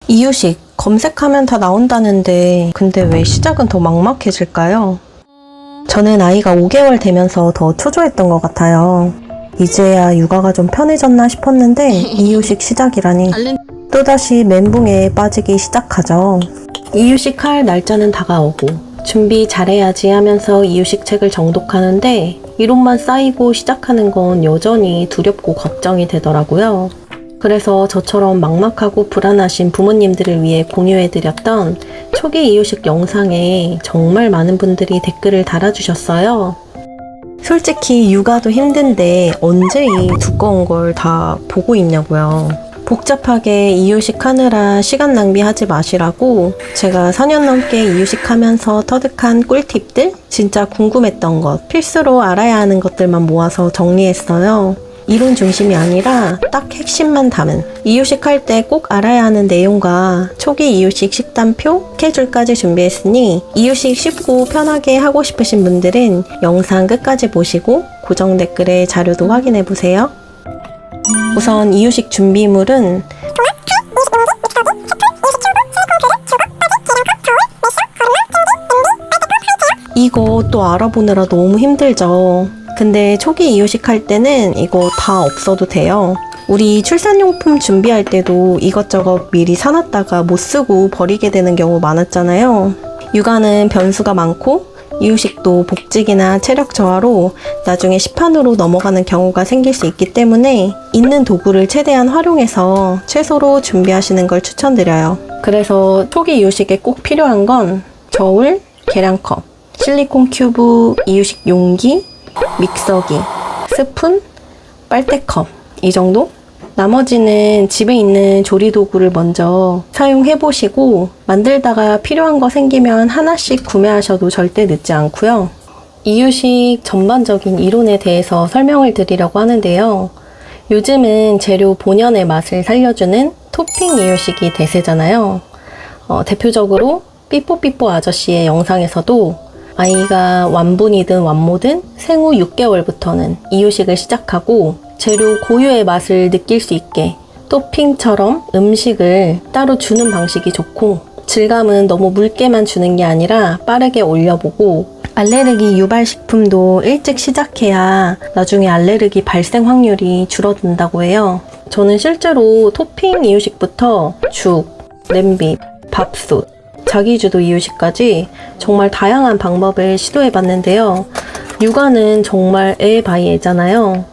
이유식 검색하면 다 나온다는데 근데 왜 시작은 더 막막해질까요? 저는 아이가 5개월 되면서 더 초조했던 것 같아요. 이제야 육아가 좀 편해졌나 싶었는데 이유식 시작이라니 또다시 멘붕에 빠지기 시작하죠. 이유식 할 날짜는 다가오고 준비 잘해야지 하면서 이유식 책을 정독하는데 이론만 쌓이고 시작하는 건 여전히 두렵고 걱정이 되더라고요. 그래서 저처럼 막막하고 불안하신 부모님들을 위해 공유해드렸던 초기 이유식 영상에 정말 많은 분들이 댓글을 달아주셨어요. 솔직히 육아도 힘든데 언제 이 두꺼운 걸 다 보고 있냐고요. 복잡하게 이유식 하느라 시간 낭비하지 마시라고 제가 4년 넘게 이유식 하면서 터득한 꿀팁들, 진짜 궁금했던 것, 필수로 알아야 하는 것들만 모아서 정리했어요. 이론 중심이 아니라 딱 핵심만 담은 이유식 할 때 꼭 알아야 하는 내용과 초기 이유식 식단표, 스케줄까지 준비했으니 이유식 쉽고 편하게 하고 싶으신 분들은 영상 끝까지 보시고 고정 댓글에 자료도 확인해보세요. 우선 이유식 준비물은 이거 또 알아보느라 너무 힘들죠. 근데 초기 이유식 할 때는 이거 다 없어도 돼요. 우리 출산용품 준비할 때도 이것저것 미리 사놨다가 못 쓰고 버리게 되는 경우 많았잖아요. 육아는 변수가 많고 이유식도 복직이나 체력 저하로 나중에 시판으로 넘어가는 경우가 생길 수 있기 때문에 있는 도구를 최대한 활용해서 최소로 준비하시는 걸 추천드려요. 그래서 초기 이유식에 꼭 필요한 건 저울, 계량컵, 실리콘 큐브, 이유식 용기, 믹서기, 스푼, 빨대컵 이 정도? 나머지는 집에 있는 조리도구를 먼저 사용해보시고 만들다가 필요한 거 생기면 하나씩 구매하셔도 절대 늦지 않고요. 이유식 전반적인 이론에 대해서 설명을 드리려고 하는데요. 요즘은 재료 본연의 맛을 살려주는 토핑 이유식이 대세잖아요. 대표적으로 삐뽀삐뽀 아저씨의 영상에서도 아이가 완분이든 완모든 생후 6개월부터는 이유식을 시작하고 재료 고유의 맛을 느낄 수 있게 토핑처럼 음식을 따로 주는 방식이 좋고 질감은 너무 묽게만 주는 게 아니라 빠르게 올려보고 알레르기 유발 식품도 일찍 시작해야 나중에 알레르기 발생 확률이 줄어든다고 해요. 저는 실제로 토핑 이유식부터 죽, 냄비, 밥솥, 자기주도 이유식까지 정말 다양한 방법을 시도해봤는데요. 육아는 정말 애 바이 애잖아요.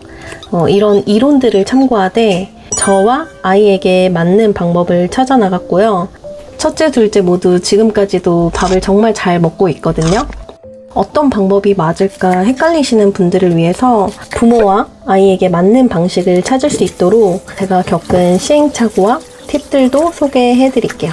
이런 이론들을 참고하되 저와 아이에게 맞는 방법을 찾아 나갔고요. 첫째, 둘째 모두 지금까지도 밥을 정말 잘 먹고 있거든요. 어떤 방법이 맞을까 헷갈리시는 분들을 위해서 부모와 아이에게 맞는 방식을 찾을 수 있도록 제가 겪은 시행착오와 팁들도 소개해 드릴게요.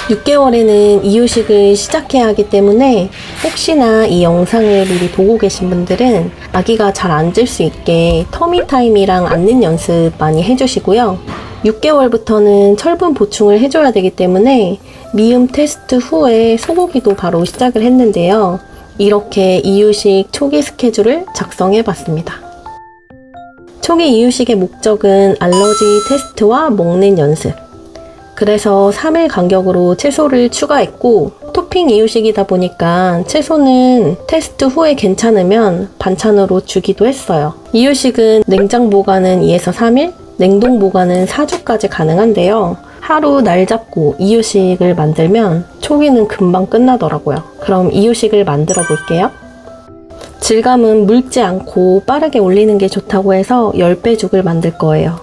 6개월에는 이유식을 시작해야 하기 때문에 혹시나 이 영상을 미리 보고 계신 분들은 아기가 잘 앉을 수 있게 터미타임이랑 앉는 연습 많이 해주시고요. 6개월부터는 철분 보충을 해줘야 되기 때문에 미음 테스트 후에 소고기도 바로 시작을 했는데요. 이렇게 이유식 초기 스케줄을 작성해봤습니다. 초기 이유식의 목적은 알러지 테스트와 먹는 연습. 그래서 3일 간격으로 채소를 추가했고 토핑 이유식이다 보니까 채소는 테스트 후에 괜찮으면 반찬으로 주기도 했어요. 이유식은 냉장 보관은 2에서 3일, 냉동 보관은 4주까지 가능한데요. 하루 날 잡고 이유식을 만들면 초기는 금방 끝나더라고요. 그럼 이유식을 만들어 볼게요. 질감은 묽지 않고 빠르게 올리는 게 좋다고 해서 10배 죽을 만들 거예요.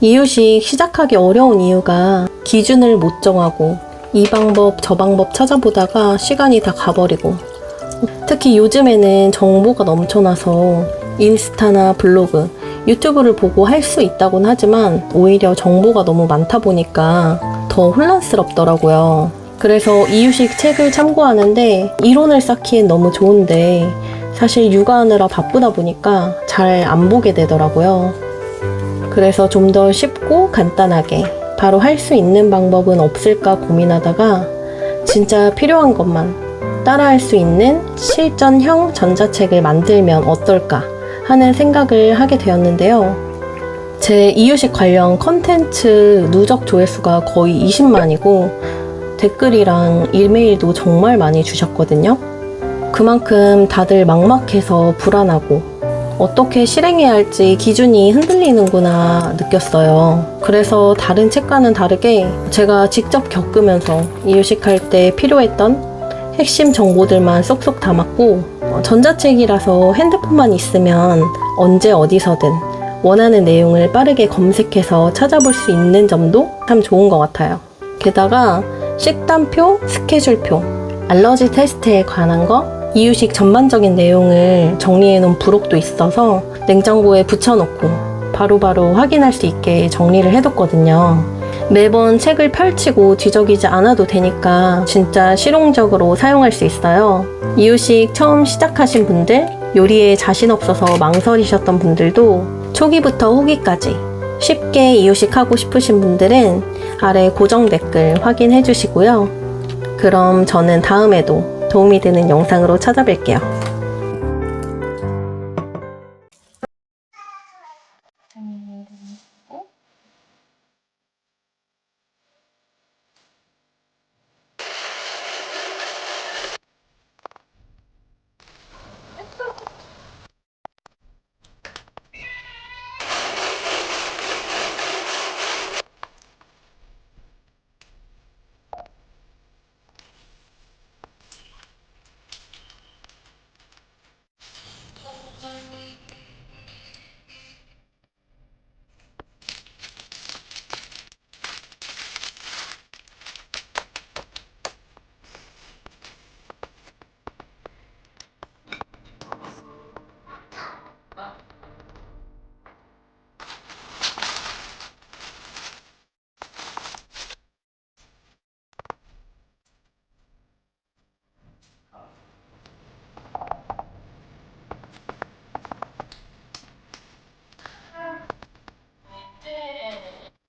이유식 시작하기 어려운 이유가 기준을 못 정하고 이 방법 저 방법 찾아보다가 시간이 다 가버리고, 특히 요즘에는 정보가 넘쳐나서 인스타나 블로그, 유튜브를 보고 할 수 있다곤 하지만 오히려 정보가 너무 많다 보니까 더 혼란스럽더라고요. 그래서 이유식 책을 참고하는데 이론을 쌓기엔 너무 좋은데 사실 육아하느라 바쁘다 보니까 잘 안 보게 되더라고요. 그래서 좀 더 쉽고 간단하게 바로 할 수 있는 방법은 없을까 고민하다가 진짜 필요한 것만 따라할 수 있는 실전형 전자책을 만들면 어떨까 하는 생각을 하게 되었는데요. 제 이유식 관련 컨텐츠 누적 조회수가 거의 20만이고 댓글이랑 이메일도 정말 많이 주셨거든요. 그만큼 다들 막막해서 불안하고 어떻게 실행해야 할지 기준이 흔들리는구나 느꼈어요. 그래서 다른 책과는 다르게 제가 직접 겪으면서 이유식할 때 필요했던 핵심 정보들만 쏙쏙 담았고, 전자책이라서 핸드폰만 있으면 언제 어디서든 원하는 내용을 빠르게 검색해서 찾아볼 수 있는 점도 참 좋은 것 같아요. 게다가 식단표, 스케줄표, 알러지 테스트에 관한 거, 이유식 전반적인 내용을 정리해놓은 부록도 있어서 냉장고에 붙여놓고 바로바로 확인할 수 있게 정리를 해뒀거든요. 매번 책을 펼치고 뒤적이지 않아도 되니까 진짜 실용적으로 사용할 수 있어요. 이유식 처음 시작하신 분들, 요리에 자신 없어서 망설이셨던 분들도 초기부터 후기까지 쉽게 이유식 하고 싶으신 분들은 아래 고정 댓글 확인해 주시고요. 그럼 저는 다음에도 도움이 되는 영상으로 찾아뵐게요.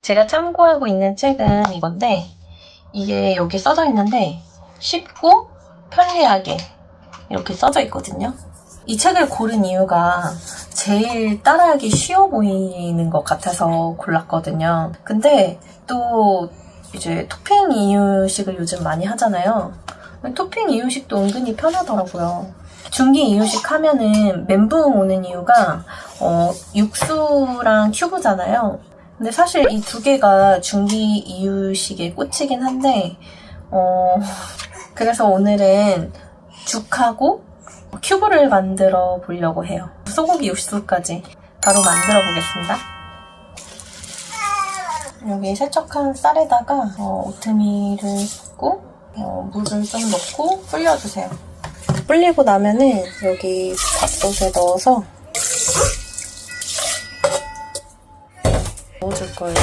제가 참고하고 있는 책은 이건데, 이게 여기 써져 있는데 쉽고 편리하게 이렇게 써져 있거든요. 이 책을 고른 이유가 제일 따라하기 쉬워 보이는 것 같아서 골랐거든요. 근데 또 이제 토핑 이유식을 요즘 많이 하잖아요. 토핑 이유식도 은근히 편하더라고요. 중기 이유식 하면은 멘붕 오는 이유가 육수랑 큐브잖아요. 근데 사실 이 두 개가 중기 이유식의 꽃이긴 한데 그래서 오늘은 죽하고 큐브를 만들어 보려고 해요. 소고기 육수까지 바로 만들어 보겠습니다. 여기 세척한 쌀에다가 오트밀을 붓고 물을 좀 넣고 불려주세요. 불리고 나면은 여기 밥솥에 넣어서 넣어줄 거예요.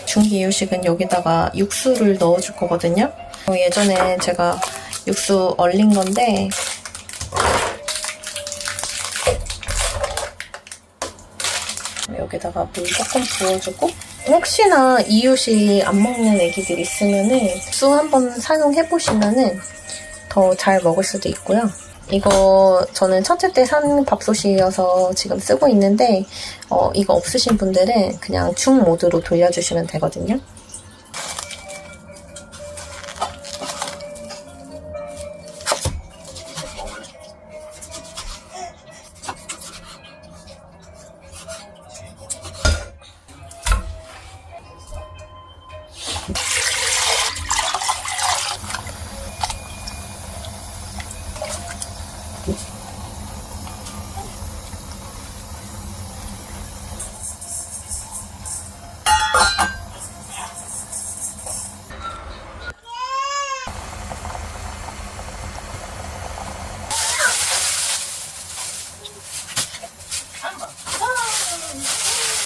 중기 이유식은 여기다가 육수를 넣어줄 거거든요. 예전에 제가 육수 얼린 건데 여기다가 물 조금 부어주고, 혹시나 이유식 안 먹는 애기들 있으면은 육수 한번 사용해보시면은 더 잘 먹을 수도 있고요. 이거 저는 첫째 때 산 밥솥이어서 지금 쓰고 있는데 이거 없으신 분들은 그냥 중 모드로 돌려주시면 되거든요.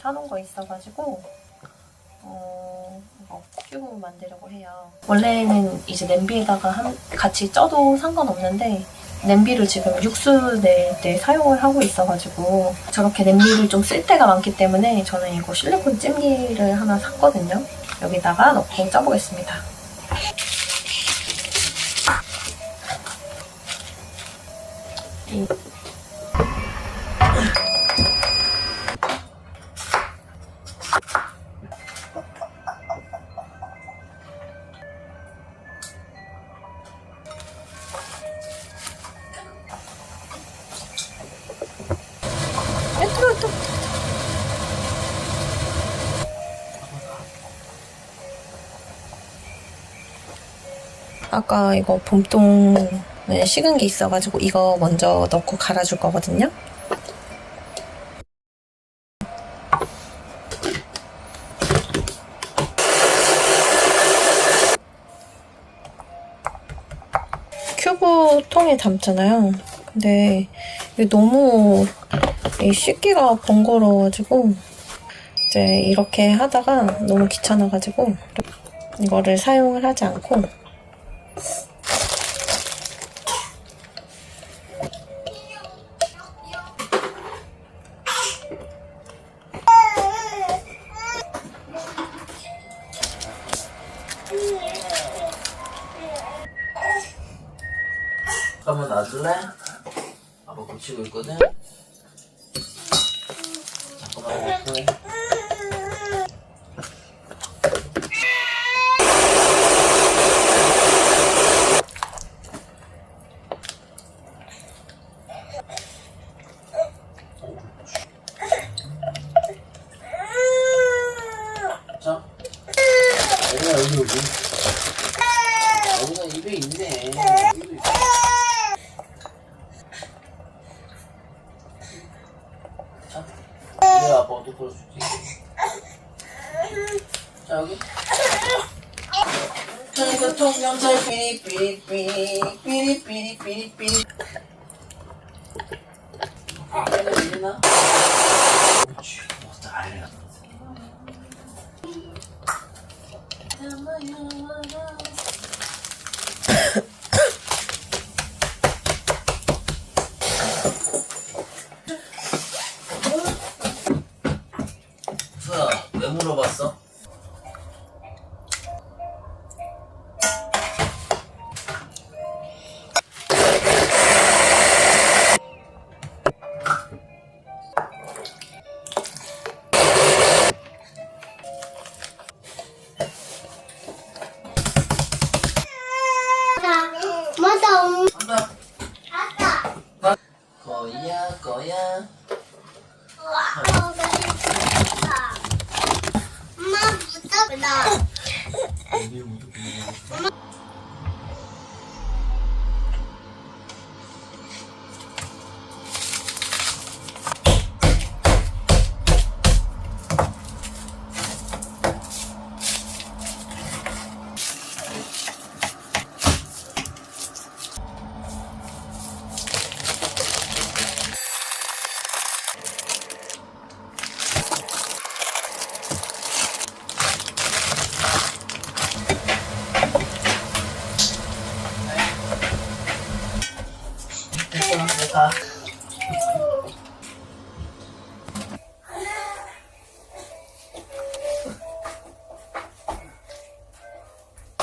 사놓은 거 있어가지고 이거 큐브 만들려고 해요. 원래는 이제 냄비에다가 같이 쪄도 상관없는데 냄비를 지금 육수 낼 때 사용을 하고 있어가지고 저렇게 냄비를 좀 쓸 때가 많기 때문에 저는 이거 실리콘 찜기를 하나 샀거든요. 여기다가 넣고 쪄보겠습니다. 아까 이거 봄동에 식은 게 있어가지고 이거 먼저 넣고 갈아줄 거거든요. 큐브 통에 담잖아요. 근데 이게 너무 씻기가 번거로워가지고 이제 이렇게 하다가 너무 귀찮아가지고 이거를 사용을 하지 않고 잠깐만 놔줄래? 아빠 고치고 있거든? 잠깐만 놓고 자 얘들아 여기 여기가 입에 있네. 여기도 있어. 자, 이제 아빠가 또 풀어줄게. 자, 여기. 그러니까 통영살 삐리삐리삐리 삐리삐리삐리삐리. 들리나? 그렇지. 알려. 수야, 왜 물어봤어? 한다. 거야. 엄마 무섭다. 가.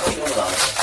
이러고 나왔어.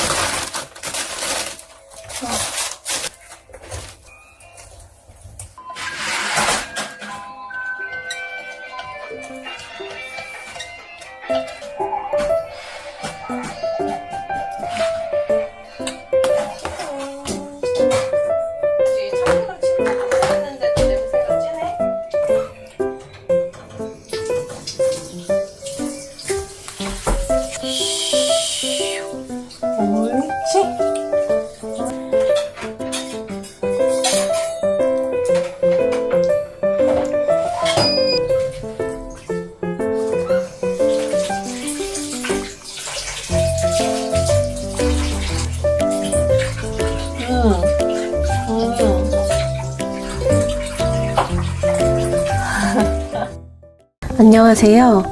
안녕하세요.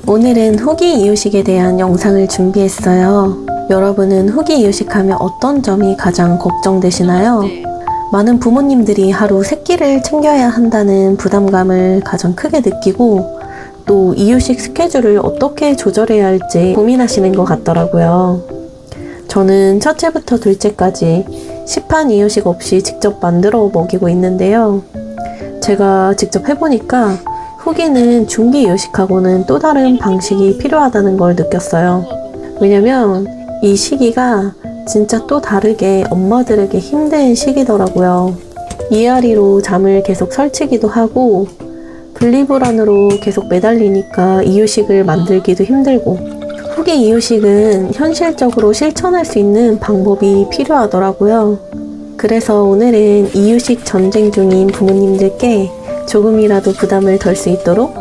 오늘은 후기 이유식에 대한 영상을 준비했어요. 여러분은 후기 이유식하면 어떤 점이 가장 걱정되시나요? 많은 부모님들이 하루 3끼를 챙겨야 한다는 부담감을 가장 크게 느끼고 또 이유식 스케줄을 어떻게 조절해야 할지 고민하시는 것 같더라고요. 저는 첫째부터 둘째까지 시판 이유식 없이 직접 만들어 먹이고 있는데요. 제가 직접 해보니까 후기는 중기 이유식하고는 또 다른 방식이 필요하다는 걸 느꼈어요. 왜냐면 이 시기가 진짜 또 다르게 엄마들에게 힘든 시기더라고요. 이앓이로 잠을 계속 설치기도 하고 분리불안으로 계속 매달리니까 이유식을 만들기도 힘들고 후기 이유식은 현실적으로 실천할 수 있는 방법이 필요하더라고요. 그래서 오늘은 이유식 전쟁 중인 부모님들께 조금이라도 부담을 덜 수 있도록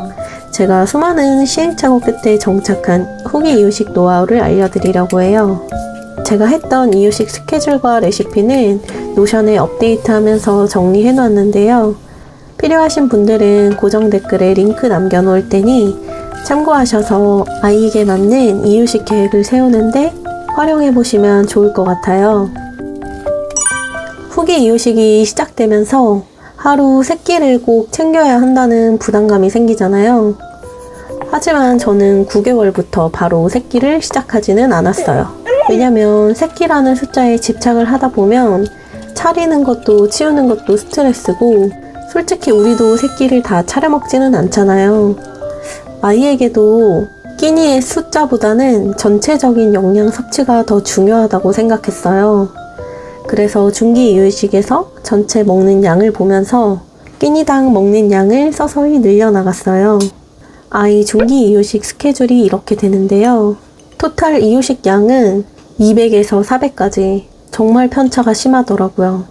제가 수많은 시행착오 끝에 정착한 후기 이유식 노하우를 알려드리려고 해요. 제가 했던 이유식 스케줄과 레시피는 노션에 업데이트하면서 정리해놨는데요. 필요하신 분들은 고정 댓글에 링크 남겨놓을 테니 참고하셔서 아이에게 맞는 이유식 계획을 세우는데 활용해보시면 좋을 것 같아요. 후기 이유식이 시작되면서 하루 3끼를 꼭 챙겨야 한다는 부담감이 생기잖아요. 하지만 저는 9개월부터 바로 3끼를 시작하지는 않았어요. 왜냐면 3끼라는 숫자에 집착을 하다 보면 차리는 것도 치우는 것도 스트레스고 솔직히 우리도 3끼를 다 차려 먹지는 않잖아요. 아이에게도 끼니의 숫자보다는 전체적인 영양 섭취가 더 중요하다고 생각했어요. 그래서 중기 이유식에서 전체 먹는 양을 보면서 끼니당 먹는 양을 서서히 늘려나갔어요. 아이 중기 이유식 스케줄이 이렇게 되는데요. 토탈 이유식 양은 200에서 400까지 정말 편차가 심하더라고요.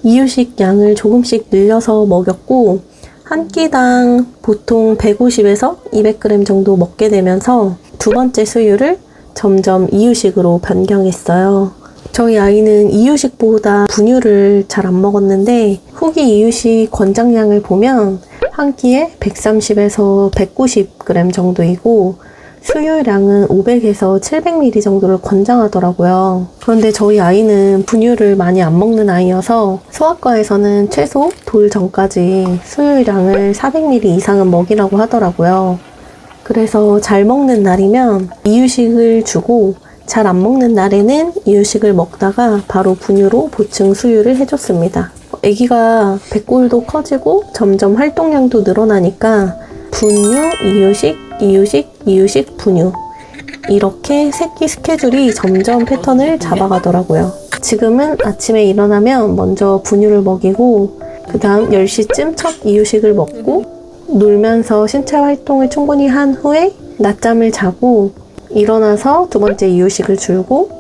이유식 양을 조금씩 늘려서 먹였고 한 끼당 보통 150에서 200g 정도 먹게 되면서 두 번째 수유를 점점 이유식으로 변경했어요. 저희 아이는 이유식보다 분유를 잘 안 먹었는데 후기 이유식 권장량을 보면 한 끼에 130에서 190g 정도이고 수유량은 500에서 700ml 정도를 권장하더라고요. 그런데 저희 아이는 분유를 많이 안 먹는 아이여서 소아과에서는 최소 돌 전까지 수유량을 400ml 이상은 먹이라고 하더라고요. 그래서 잘 먹는 날이면 이유식을 주고 잘 안 먹는 날에는 이유식을 먹다가 바로 분유로 보충 수유를 해줬습니다. 아기가 배꼴도 커지고 점점 활동량도 늘어나니까 분유, 이유식, 이유식, 이유식, 분유 이렇게 3끼 스케줄이 점점 패턴을 잡아가더라고요. 지금은 아침에 일어나면 먼저 분유를 먹이고 그 다음 10시쯤 첫 이유식을 먹고 놀면서 신체 활동을 충분히 한 후에 낮잠을 자고 일어나서 두 번째 이유식을 줄고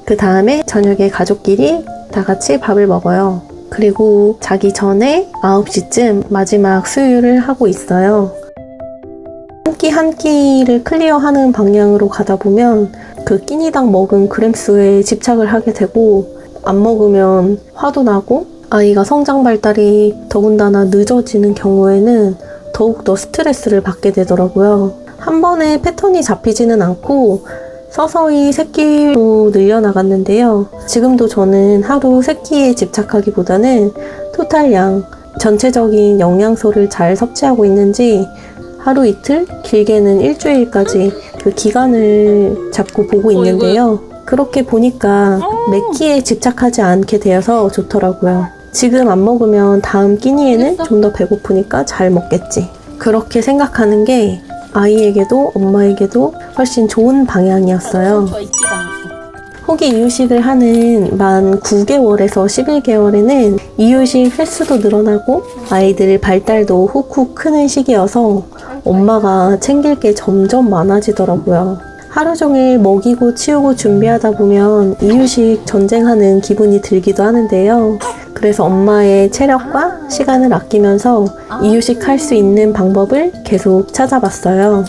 그 다음에 저녁에 가족끼리 다 같이 밥을 먹어요. 그리고 자기 전에 9시쯤 마지막 수유를 하고 있어요. 한 끼 한 끼를 클리어하는 방향으로 가다 보면 그 끼니당 먹은 그램수에 집착을 하게 되고 안 먹으면 화도 나고 아이가 성장 발달이 더군다나 늦어지는 경우에는 더욱더 스트레스를 받게 되더라고요. 한 번에 패턴이 잡히지는 않고 서서히 3끼로 늘려나갔는데요. 지금도 저는 하루 3끼에 집착하기보다는 토탈량, 전체적인 영양소를 잘 섭취하고 있는지 하루 이틀, 길게는 일주일까지 그 기간을 잡고 보고 있는데요. 그렇게 보니까 매 끼에 집착하지 않게 되어서 좋더라고요. 지금 안 먹으면 다음 끼니에는 좀 더 배고프니까 잘 먹겠지. 그렇게 생각하는 게 아이에게도 엄마에게도 훨씬 좋은 방향이었어요. 후기 이유식을 하는 만 9개월에서 11개월에는 이유식 횟수도 늘어나고 아이들 발달도 훅훅 크는 시기여서 엄마가 챙길 게 점점 많아지더라고요. 하루 종일 먹이고 치우고 준비하다 보면 이유식 전쟁하는 기분이 들기도 하는데요. 그래서 엄마의 체력과 시간을 아끼면서 이유식 할 수 있는 방법을 계속 찾아봤어요.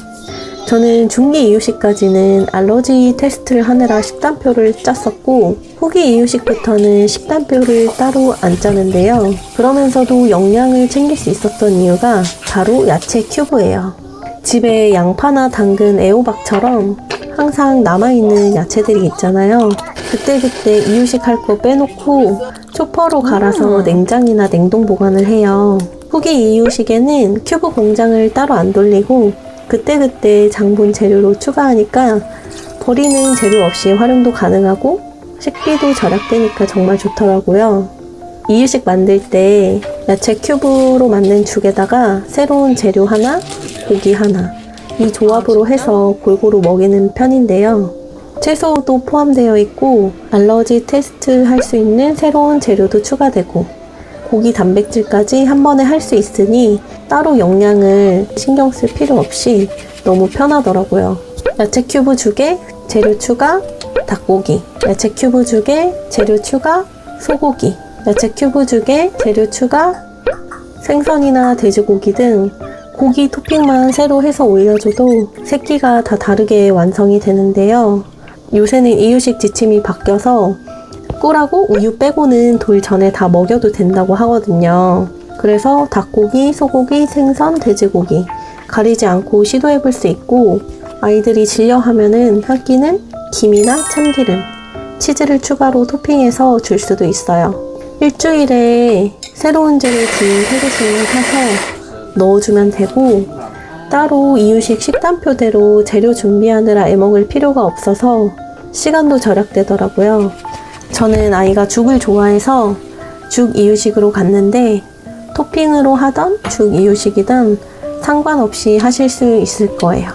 저는 중기 이유식까지는 알러지 테스트를 하느라 식단표를 짰었고 후기 이유식부터는 식단표를 따로 안 짜는데요. 그러면서도 영양을 챙길 수 있었던 이유가 바로 야채 큐브예요. 집에 양파나 당근, 애호박처럼 항상 남아있는 야채들이 있잖아요. 그때그때 이유식 할 거 빼놓고 초퍼로 갈아서 냉장이나 냉동 보관을 해요. 후기 이유식에는 큐브 공장을 따로 안 돌리고 그때그때 장본 재료로 추가하니까 버리는 재료 없이 활용도 가능하고 식비도 절약되니까 정말 좋더라고요. 이유식 만들 때 야채 큐브로 만든 죽에다가 새로운 재료 하나, 고기 하나 이 조합으로 해서 골고루 먹이는 편인데요. 채소도 포함되어 있고 알러지 테스트 할 수 있는 새로운 재료도 추가되고 고기 단백질까지 한 번에 할 수 있으니 따로 영양을 신경 쓸 필요 없이 너무 편하더라고요. 야채 큐브 죽에 재료 추가 닭고기, 야채 큐브 죽에 재료 추가 소고기, 야채 큐브 죽에 재료 추가 생선이나 돼지고기 등 고기 토핑만 새로 해서 올려줘도 세 끼가 다 다르게 완성이 되는데요. 요새는 이유식 지침이 바뀌어서 꿀하고 우유 빼고는 돌 전에 다 먹여도 된다고 하거든요. 그래서 닭고기, 소고기, 생선, 돼지고기 가리지 않고 시도해볼 수 있고 아이들이 질려하면은 한 끼는 김이나 참기름, 치즈를 추가로 토핑해서 줄 수도 있어요. 일주일에 새로운 재료 두 3개씩만 사서 넣어주면 되고 따로 이유식 식단표대로 재료 준비하느라 애먹을 필요가 없어서 시간도 절약되더라고요. 저는 아이가 죽을 좋아해서 죽 이유식으로 갔는데 토핑으로 하던 죽 이유식이든 상관없이 하실 수 있을 거예요.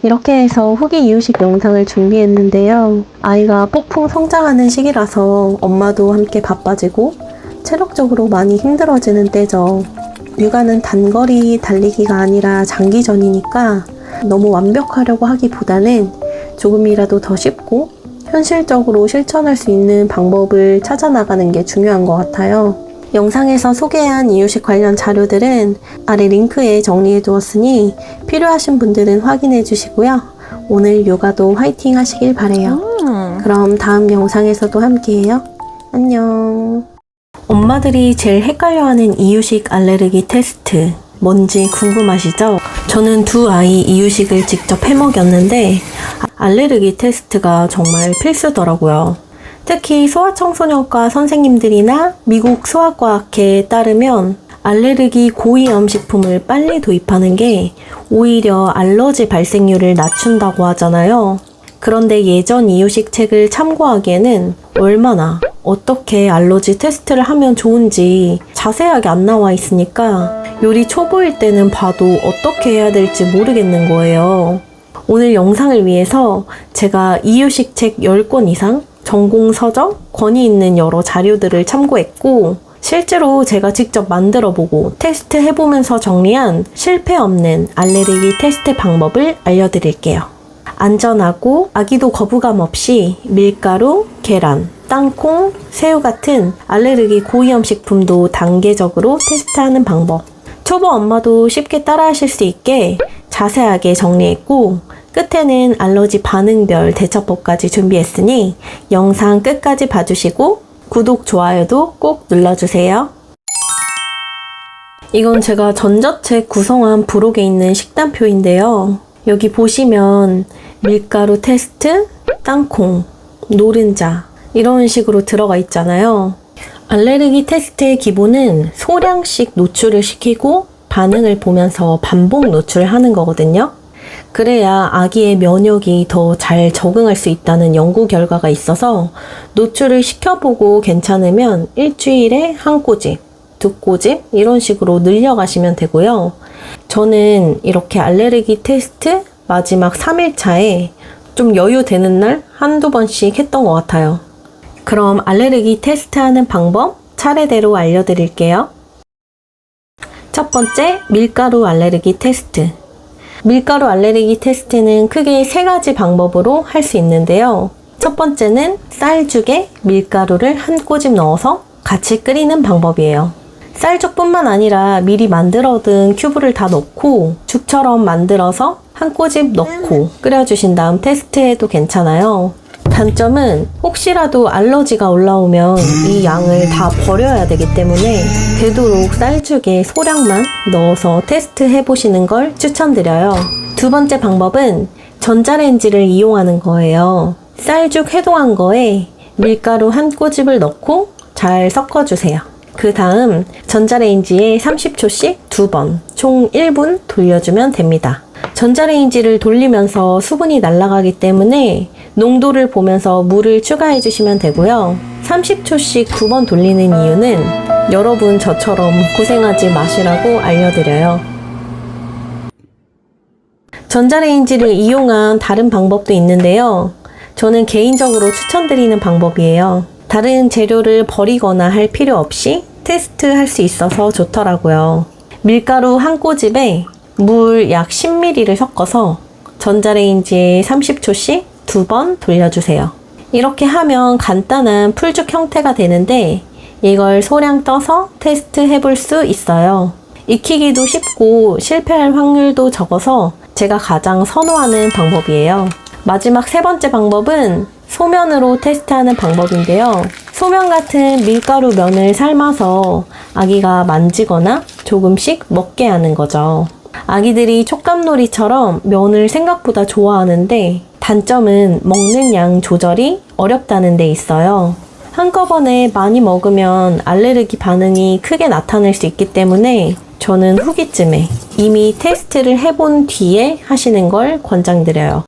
이렇게 해서 후기 이유식 영상을 준비했는데요. 아이가 폭풍 성장하는 시기라서 엄마도 함께 바빠지고 체력적으로 많이 힘들어지는 때죠. 육아는 단거리 달리기가 아니라 장기전이니까 너무 완벽하려고 하기보다는 조금이라도 더 쉽고 현실적으로 실천할 수 있는 방법을 찾아 나가는 게 중요한 것 같아요. 영상에서 소개한 이유식 관련 자료들은 아래 링크에 정리해 두었으니 필요하신 분들은 확인해 주시고요. 오늘 육아도 화이팅 하시길 바래요. 그럼 다음 영상에서도 함께해요. 안녕. 엄마들이 제일 헷갈려하는 이유식 알레르기 테스트 뭔지 궁금하시죠? 저는 두 아이 이유식을 직접 해먹였는데 알레르기 테스트가 정말 필수더라고요. 특히 소아청소년과 선생님들이나 미국 소아과학회에 따르면 알레르기 고위험 식품을 빨리 도입하는 게 오히려 알러지 발생률을 낮춘다고 하잖아요. 그런데 예전 이유식 책을 참고하기에는 얼마나 어떻게 알러지 테스트를 하면 좋은지 자세하게 안 나와 있으니까 요리 초보일 때는 봐도 어떻게 해야 될지 모르겠는 거예요. 오늘 영상을 위해서 제가 이유식 책 10권 이상 전공 서적, 권위 있는 여러 자료들을 참고했고 실제로 제가 직접 만들어보고 테스트 해보면서 정리한 실패 없는 알레르기 테스트 방법을 알려드릴게요. 안전하고 아기도 거부감 없이 밀가루, 계란, 땅콩, 새우 같은 알레르기 고위험 식품도 단계적으로 테스트하는 방법. 초보 엄마도 쉽게 따라하실 수 있게 자세하게 정리했고 끝에는 알러지 반응별 대처법까지 준비했으니 영상 끝까지 봐주시고 구독, 좋아요도 꼭 눌러주세요. 이건 제가 전자책 구성한 부록에 있는 식단표인데요. 여기 보시면 밀가루 테스트, 땅콩, 노른자 이런 식으로 들어가 있잖아요. 알레르기 테스트의 기본은 소량씩 노출을 시키고 반응을 보면서 반복 노출하는 거거든요. 그래야 아기의 면역이 더 잘 적응할 수 있다는 연구 결과가 있어서 노출을 시켜보고 괜찮으면 일주일에 한 꼬집, 두 꼬집 이런 식으로 늘려가시면 되고요. 저는 이렇게 알레르기 테스트 마지막 3일차에 좀 여유 되는 날 한두 번씩 했던 것 같아요. 그럼 알레르기 테스트하는 방법 차례대로 알려드릴게요. 첫 번째, 밀가루 알레르기 테스트. 밀가루 알레르기 테스트는 크게 3가지 방법으로 할 수 있는데요. 첫 번째는 쌀죽에 밀가루를 한 꼬집 넣어서 같이 끓이는 방법이에요. 쌀죽뿐만 아니라 미리 만들어둔 큐브를 다 넣고 죽처럼 만들어서 한 꼬집 넣고 끓여주신 다음 테스트해도 괜찮아요. 단점은 혹시라도 알러지가 올라오면 이 양을 다 버려야 되기 때문에 되도록 쌀죽에 소량만 넣어서 테스트 해보시는 걸 추천드려요. 두 번째 방법은 전자레인지를 이용하는 거예요. 쌀죽 해동한 거에 밀가루 한 꼬집을 넣고 잘 섞어주세요. 그 다음 전자레인지에 30초씩 2번, 총 1분 돌려주면 됩니다. 전자레인지를 돌리면서 수분이 날아가기 때문에 농도를 보면서 물을 추가해 주시면 되고요. 30초씩 2번 돌리는 이유는 여러분 저처럼 고생하지 마시라고 알려드려요. 전자레인지를 이용한 다른 방법도 있는데요. 저는 개인적으로 추천드리는 방법이에요. 다른 재료를 버리거나 할 필요 없이 테스트할 수 있어서 좋더라고요. 밀가루 한 꼬집에 물 약 10ml를 섞어서 전자레인지에 30초씩 2번 돌려주세요. 이렇게 하면 간단한 풀죽 형태가 되는데 이걸 소량 떠서 테스트 해볼 수 있어요. 익히기도 쉽고 실패할 확률도 적어서 제가 가장 선호하는 방법이에요. 마지막 3번째 방법은 소면으로 테스트하는 방법인데요. 소면 같은 밀가루 면을 삶아서 아기가 만지거나 조금씩 먹게 하는 거죠. 아기들이 촉감놀이처럼 면을 생각보다 좋아하는데 단점은 먹는 양 조절이 어렵다는 데 있어요. 한꺼번에 많이 먹으면 알레르기 반응이 크게 나타날 수 있기 때문에 저는 후기쯤에 이미 테스트를 해본 뒤에 하시는 걸 권장드려요.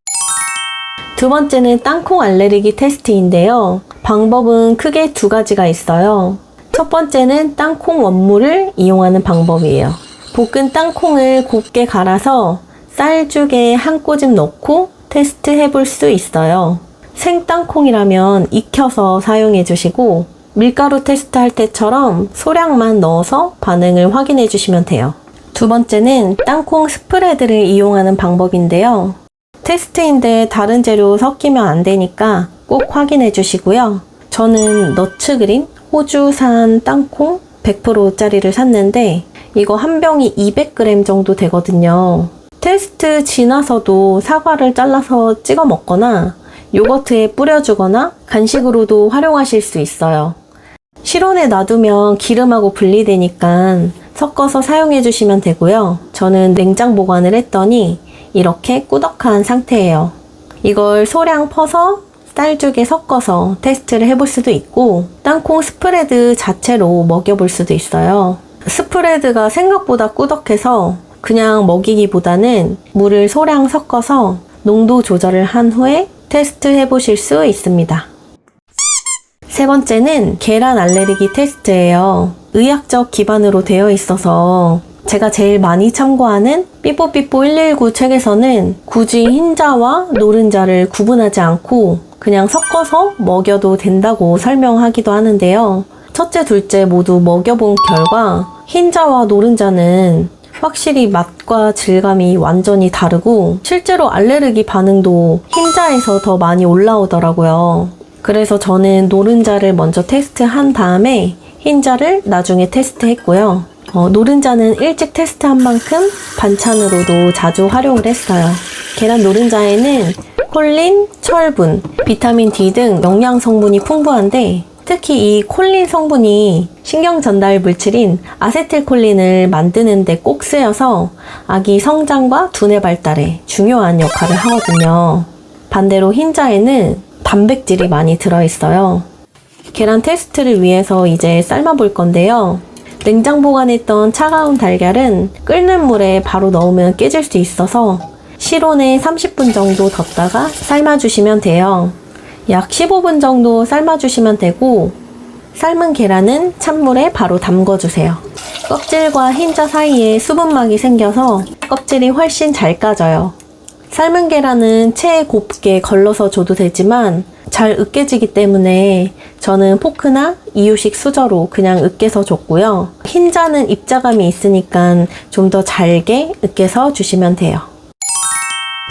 두 번째는 땅콩 알레르기 테스트인데요. 방법은 크게 2가지가 있어요. 첫 번째는 땅콩 원물을 이용하는 방법이에요. 볶은 땅콩을 곱게 갈아서 쌀죽에 한 꼬집 넣고 테스트 해볼 수 있어요. 생땅콩이라면 익혀서 사용해 주시고 밀가루 테스트 할 때처럼 소량만 넣어서 반응을 확인해 주시면 돼요. 두 번째는 땅콩 스프레드를 이용하는 방법인데요. 테스트인데 다른 재료 섞이면 안 되니까 꼭 확인해 주시고요. 저는 너츠그린 호주산 땅콩 100%짜리를 샀는데 이거 한 병이 200g 정도 되거든요. 테스트 지나서도 사과를 잘라서 찍어 먹거나 요거트에 뿌려주거나 간식으로도 활용하실 수 있어요. 실온에 놔두면 기름하고 분리되니까 섞어서 사용해 주시면 되고요. 저는 냉장 보관을 했더니 이렇게 꾸덕한 상태예요. 이걸 소량 퍼서 쌀죽에 섞어서 테스트를 해볼 수도 있고 땅콩 스프레드 자체로 먹여볼 수도 있어요. 스프레드가 생각보다 꾸덕해서 그냥 먹이기보다는 물을 소량 섞어서 농도 조절을 한 후에 테스트 해보실 수 있습니다. 세 번째는 계란 알레르기 테스트예요. 의학적 기반으로 되어 있어서 제가 제일 많이 참고하는 삐뽀삐뽀 119 책에서는 굳이 흰자와 노른자를 구분하지 않고 그냥 섞어서 먹여도 된다고 설명하기도 하는데요. 첫째, 둘째 모두 먹여본 결과 흰자와 노른자는 확실히 맛과 질감이 완전히 다르고 실제로 알레르기 반응도 흰자에서 더 많이 올라오더라고요. 그래서 저는 노른자를 먼저 테스트한 다음에 흰자를 나중에 테스트했고요. 노른자는 일찍 테스트한 만큼 반찬으로도 자주 활용을 했어요. 계란 노른자에는 콜린, 철분, 비타민 D 등 영양 성분이 풍부한데 특히 이 콜린 성분이 신경 전달 물질인 아세틸콜린을 만드는 데 꼭 쓰여서 아기 성장과 두뇌 발달에 중요한 역할을 하거든요. 반대로 흰자에는 단백질이 많이 들어있어요. 계란 테스트를 위해서 이제 삶아볼 건데요. 냉장 보관했던 차가운 달걀은 끓는 물에 바로 넣으면 깨질 수 있어서 실온에 30분 정도 뒀다가 삶아주시면 돼요. 약 15분 정도 삶아주시면 되고 삶은 계란은 찬물에 바로 담궈주세요. 껍질과 흰자 사이에 수분막이 생겨서 껍질이 훨씬 잘 까져요. 삶은 계란은 체에 곱게 걸러서 줘도 되지만 잘 으깨지기 때문에 저는 포크나 이유식 수저로 그냥 으깨서 줬고요. 흰자는 입자감이 있으니까 좀 더 잘게 으깨서 주시면 돼요.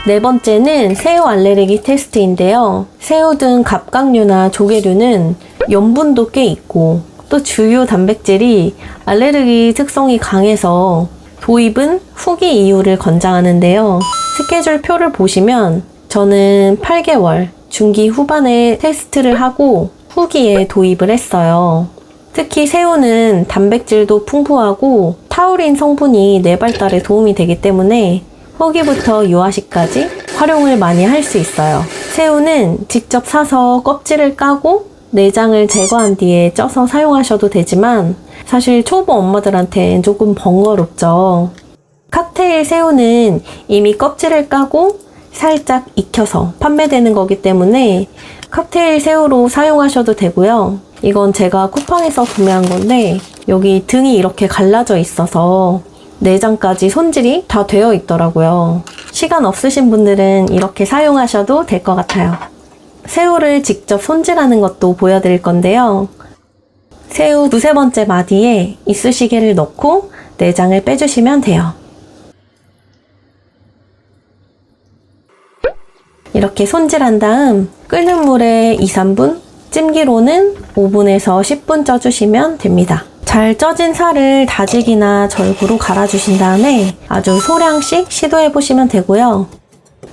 네 번째는 새우 알레르기 테스트인데요. 새우 등 갑각류나 조개류는 염분도 꽤 있고 또 주요 단백질이 알레르기 특성이 강해서 도입은 후기 이후를 권장하는데요. 스케줄 표를 보시면 저는 8개월 중기 후반에 테스트를 하고 후기에 도입을 했어요. 특히 새우는 단백질도 풍부하고 타우린 성분이 뇌 발달에 도움이 되기 때문에 후기부터 유아시까지 활용을 많이 할 수 있어요. 새우는 직접 사서 껍질을 까고 내장을 제거한 뒤에 쪄서 사용하셔도 되지만 사실 초보 엄마들한테는 조금 번거롭죠. 칵테일 새우는 이미 껍질을 까고 살짝 익혀서 판매되는 거기 때문에 칵테일 새우로 사용하셔도 되고요. 이건 제가 쿠팡에서 구매한 건데 여기 등이 이렇게 갈라져 있어서 내장까지 손질이 다 되어 있더라고요. 시간 없으신 분들은 이렇게 사용하셔도 될 것 같아요. 새우를 직접 손질하는 것도 보여드릴 건데요. 새우 두세 번째 마디에 이쑤시개를 넣고 내장을 빼주시면 돼요. 이렇게 손질한 다음 끓는 물에 2-3분, 찜기로는 5분에서 10분 쪄주시면 됩니다. 잘 쪄진 살을 다지기나 절구로 갈아주신 다음에 아주 소량씩 시도해보시면 되고요.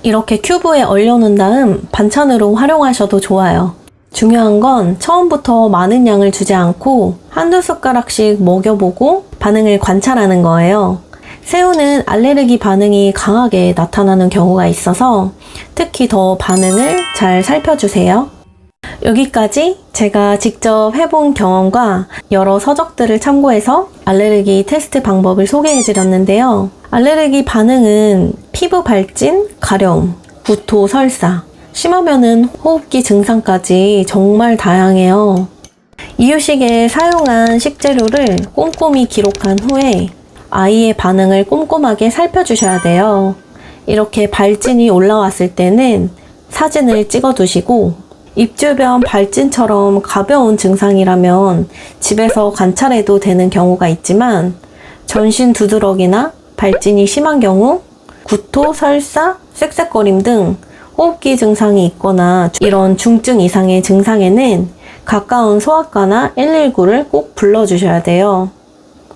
이렇게 큐브에 얼려놓은 다음 반찬으로 활용하셔도 좋아요. 중요한 건 처음부터 많은 양을 주지 않고 한두 숟가락씩 먹여보고 반응을 관찰하는 거예요. 새우는 알레르기 반응이 강하게 나타나는 경우가 있어서 특히 더 반응을 잘 살펴주세요. 여기까지 제가 직접 해본 경험과 여러 서적들을 참고해서 알레르기 테스트 방법을 소개해드렸는데요. 알레르기 반응은 피부 발진, 가려움, 구토, 설사, 심하면은 호흡기 증상까지 정말 다양해요. 이유식에 사용한 식재료를 꼼꼼히 기록한 후에 아이의 반응을 꼼꼼하게 살펴주셔야 돼요. 이렇게 발진이 올라왔을 때는 사진을 찍어두시고 입 주변 발진처럼 가벼운 증상이라면 집에서 관찰해도 되는 경우가 있지만 전신 두드러기나 발진이 심한 경우 구토, 설사, 쌕쌕거림 등 호흡기 증상이 있거나 이런 중증 이상의 증상에는 가까운 소아과나 119를 꼭 불러주셔야 돼요.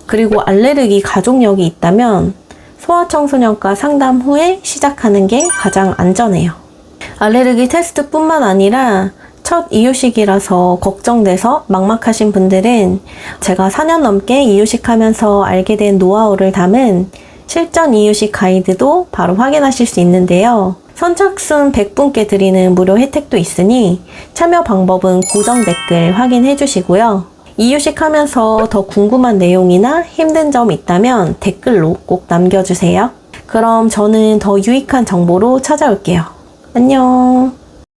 그리고 알레르기 가족력이 있다면 소아청소년과 상담 후에 시작하는 게 가장 안전해요. 알레르기 테스트뿐만 아니라 첫 이유식이라서 걱정돼서 막막하신 분들은 제가 4년 넘게 이유식하면서 알게 된 노하우를 담은 실전 이유식 가이드도 바로 확인하실 수 있는데요. 선착순 100분께 드리는 무료 혜택도 있으니 참여 방법은 고정 댓글 확인해 주시고요. 이유식 하면서 더 궁금한 내용이나 힘든 점 있다면 댓글로 꼭 남겨주세요. 그럼 저는 더 유익한 정보로 찾아올게요. 안녕.